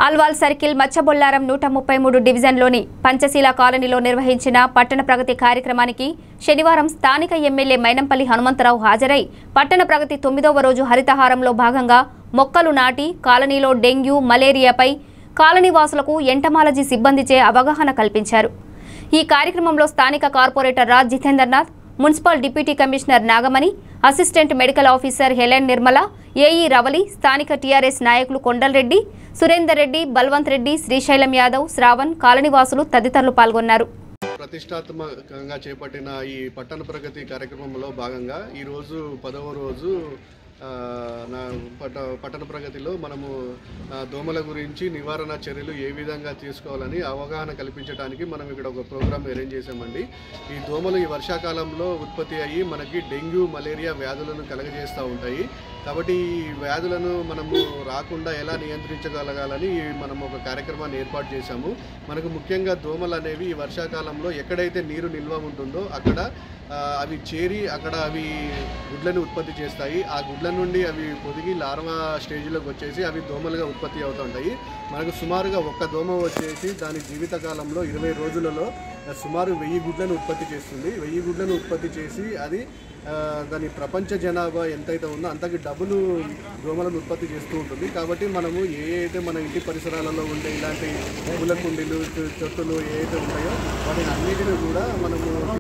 Alwal circle Machabollaram 133 డివిజన్లోని పంచశీల కాలనీలో నిర్వహించిన పట్టణ ప్రగతి కార్యక్రమానికి శనివారం స్థానిక ఎమ్మెల్యే మైనంపల్లి హనుమంతరావు హాజరై పట్టణ ప్రగతి 9వ రోజు హరితహారంలో భాగంగా మొక్కలు నాటి కాలనీలో డెంగ్యూ మలేరియాపై కాలనీవాసులకు ఎంటమాలజీ సిబ్బందిచే అవగాహన కల్పించారు। ఈ కార్యక్రమంలో స్థానిక corporator Raj Jitendranath, municipal deputy commissioner Nagamani, assistant medical officer Helen Nirmala, AE Ravali, స్థానిక టీఆర్ఎస్ నాయకులు కొండలరెడ్డి, సురేందర్ రెడ్డి, బల్వంత్ రెడ్డి, శ్రీశైలం యాదవ్, శ్రావణ్, కాలనీవాసులు తదితరులు పాల్గొన్నారు। ప్రతిష్టాత్మకంగా చేపట్టిన ఈ పట్టణ ప్రగతి కార్యక్రమంలో భాగంగా ఈ రోజు 10వ రోజు పట్టణ ప్రగతిలో మనము దోమల గురించి నివారణ చర్యలు ఏ విధంగా తీసుకోవాలని అవగాహన కల్పించడానికి మనం ఇక్కడ ఒక ప్రోగ్రామ్ అరేంజ్ చేసామండి। ఈ దోమలు ఈ వర్షాకాలంలో ఉత్పత్తి అయ్యి మనకి డెంగ్యూ మలేరియా వ్యాధులను కలుగజేస్తూ ఉంటాయి। కాబట్టి ఈ వ్యాధులను మనము రాకుండా ఎలా నియంత్రించగలగాలని మనం ఒక కార్యక్రమాన్ని ఏర్పాటు చేశాము। మనకు ముఖ్యంగా దోమలు అనేవి ఈ వర్షాకాలంలో ఎక్కడైతే నీరు నిల్వ ఉంటుందో అక్కడ అవి చేరి అక్కడ అవి గుడ్లను ఉత్పత్తి చేస్తాయి। ఆ గుడ్ల నుండి అవి పొదిగి లార్వా స్టేజ్లోకి వచ్చేసి అవి దోమలుగా ఉత్పత్తి అవుతుంటాయి। మనకు సుమారుగా ఒక్క దోమ వచ్చేసి దాని జీవితకాలంలో 20 రోజులలో సుమారు 1000 గుడ్లను ఉత్పత్తి చేస్తుంది। 1000 గుడ్లను ఉత్పత్తి చేసి అది దాని ప్రపంచ జనాభా ఎంతైతే ఉందో అంతకి డబుల్ దోమలను ఉత్పత్తి చేస్తూ ఉంటుంది। కాబట్టి మనము అయితే మన ఇంటి పరిసరాలలో ఉండే ఇలాంటి పూల కుండీలు, చెట్టులు ఏవైతే ఉంటాయో వాటిని అన్నిటిని కూడా మనము